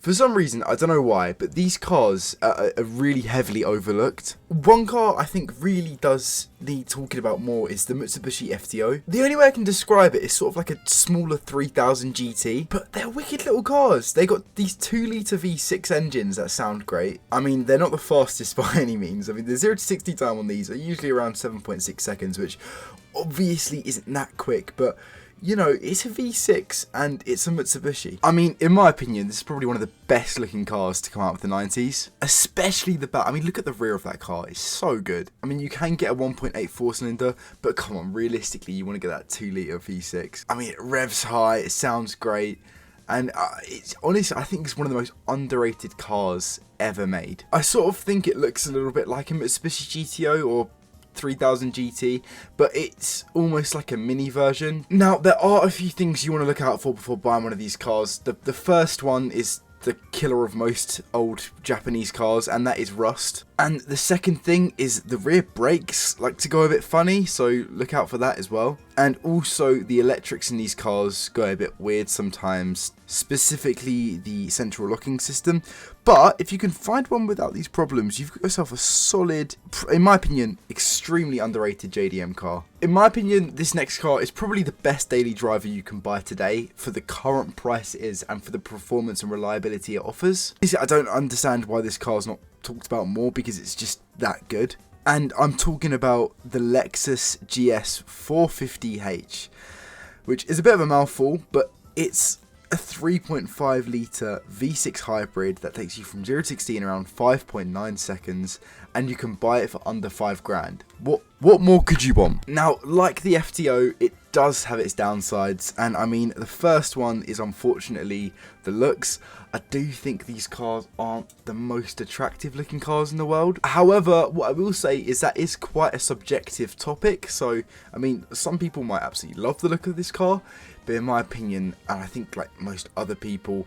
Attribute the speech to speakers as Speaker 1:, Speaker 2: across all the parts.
Speaker 1: For some reason, I don't know why, but these cars are really heavily overlooked. One car I think really does need talking about more is the Mitsubishi FTO. The only way I can describe it is sort of like a smaller 3000 GT, but they're wicked little cars. They got these 2-litre V6 engines that sound great. I mean, they're not the fastest by any means. I mean, the 0 to 60 time on these are usually around 7.6 seconds, which obviously isn't that quick, but you know, it's a V6 and it's a Mitsubishi. I mean, in my opinion, this is probably one of the best looking cars to come out of the 90s. Especially the back. I mean, look at the rear of that car. It's so good. I mean, you can get a 1.8 4-cylinder, but come on, realistically, you want to get that 2-litre V6. I mean, it revs high. It sounds great. And it's honestly, I think it's one of the most underrated cars ever made. I sort of think it looks a little bit like a Mitsubishi GTO or 3000 GT, but it's almost like a mini version. Now, there are a few things you want to look out for before buying one of these cars. The first one is the killer of most old Japanese cars, and that is rust. And the second thing is the rear brakes like to go a bit funny, so look out for that as well. And also the electrics in these cars go a bit weird sometimes, specifically the central locking system. But if you can find one without these problems, you've got yourself a solid, in my opinion, extremely underrated JDM car. In my opinion, this next car is probably the best daily driver you can buy today for the current price it is and for the performance and reliability it offers. I don't understand why this car is not talked about more, because it's just that good. And I'm talking about the Lexus GS 450h, which is a bit of a mouthful, but it's a 3.5 litre V6 hybrid that takes you from 0 to 60 in around 5.9 seconds, and you can buy it for under $5,000. What more could you want? Now, like the FTO, it does have its downsides, and I mean, the first one is unfortunately the looks. I do think these cars aren't the most attractive looking cars in the world. However, what I will say is that is quite a subjective topic. So, I mean, some people might absolutely love the look of this car, but in my opinion, and I think like most other people,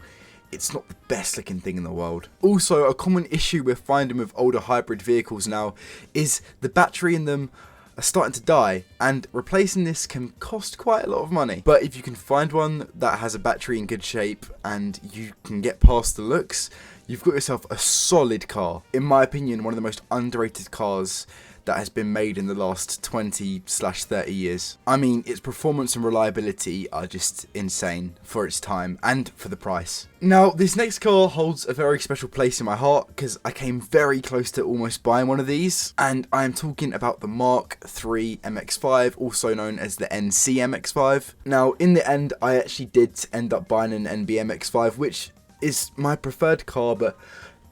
Speaker 1: it's not the best looking thing in the world. Also, a common issue we're finding with older hybrid vehicles now is the battery in them are starting to die, and replacing this can cost quite a lot of money. But if you can find one that has a battery in good shape and you can get past the looks, you've got yourself a solid car. In my opinion, one of the most underrated cars that has been made in the last 20/30 years. I mean, its performance and reliability are just insane for its time and for the price. Now, this next car holds a very special place in my heart because I came very close to almost buying one of these, and I am talking about the Mark III MX-5, also known as the NC MX-5. Now, in the end, I actually did end up buying an NB MX-5, which is my preferred car, but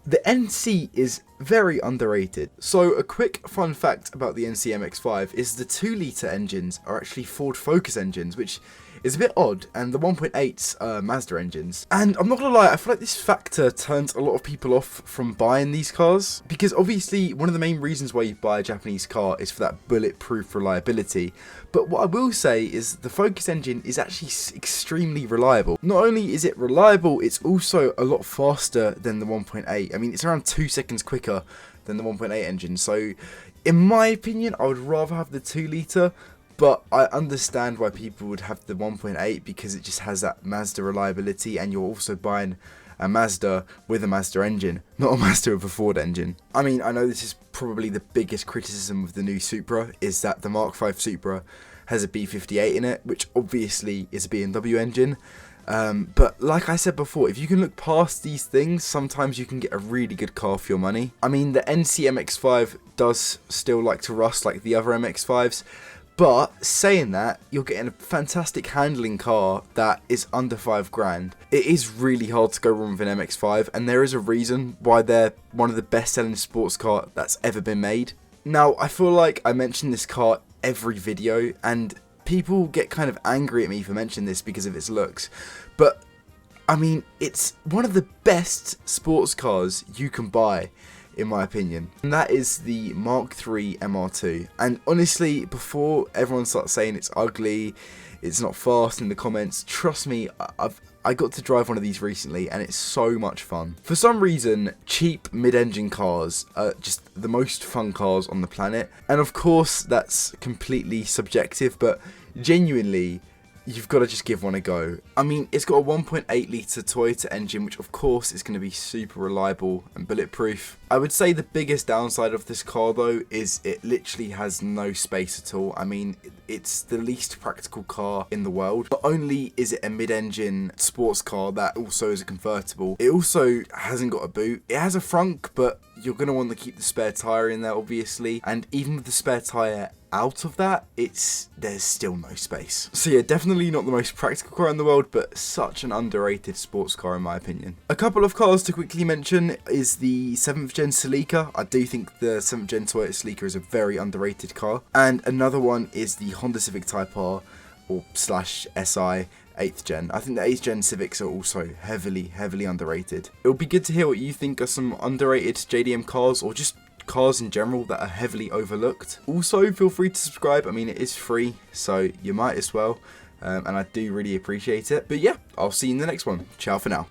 Speaker 1: the NC is very underrated. So a quick fun fact about the NC MX-5 is the 2-litre engines are actually Ford Focus engines, which is a bit odd, and the 1.8's are Mazda engines. And I'm not gonna lie, I feel like this factor turns a lot of people off from buying these cars, because obviously one of the main reasons why you buy a Japanese car is for that bulletproof reliability. But what I will say is the Focus engine is actually extremely reliable. Not only is it reliable, it's also a lot faster than the 1.8. I mean, it's around 2 seconds quicker than the 1.8 engine. So in my opinion, I would rather have the 2-litre, but I understand why people would have the 1.8 because it just has that Mazda reliability, and you're also buying a Mazda with a Mazda engine, not a Mazda with a Ford engine. I mean, I know this is probably the biggest criticism of the new Supra, is that the Mark V Supra has a B58 in it, which obviously is a BMW engine. But like I said before, if you can look past these things, sometimes you can get a really good car for your money. I mean, the NC MX-5 does still like to rust like the other MX-5s, but saying that, you're getting a fantastic handling car that is under $5,000. It is really hard to go wrong with an MX-5, and there is a reason why they're one of the best selling sports car that's ever been made. Now, I feel like I mention this car every video, and people get kind of angry at me for mentioning this because of its looks, but I mean, it's one of the best sports cars you can buy, in my opinion, and that is the Mark III MR2. And honestly, before everyone starts saying it's ugly, it's not fast in the comments, trust me, I got to drive one of these recently and it's so much fun. For some reason, cheap mid-engine cars are just the most fun cars on the planet, and of course that's completely subjective, but genuinely, you've got to just give one a go. I mean, it's got a 1.8 litre Toyota engine, which of course is going to be super reliable and bulletproof. I would say the biggest downside of this car though is it literally has no space at all. I mean, it's the least practical car in the world. Not only is it a mid-engine sports car that also is a convertible, it also hasn't got a boot. It has a frunk, but you're going to want to keep the spare tyre in there obviously, and even with the spare tyre out of that, there's still no space. So yeah, definitely not the most practical car in the world, but such an underrated sports car in my opinion. A couple of cars to quickly mention is the 7th gen Celica. I do think the 7th gen Toyota Celica is a very underrated car. And another one is the Honda Civic Type R or /SI 8th gen. I think the 8th gen Civics are also heavily underrated. It would be good to hear what you think are some underrated JDM cars, or just cars in general that are heavily overlooked. Also, feel free to subscribe. I mean, it is free, so you might as well. And I do really appreciate it. But yeah, I'll see you in the next one. Ciao for now.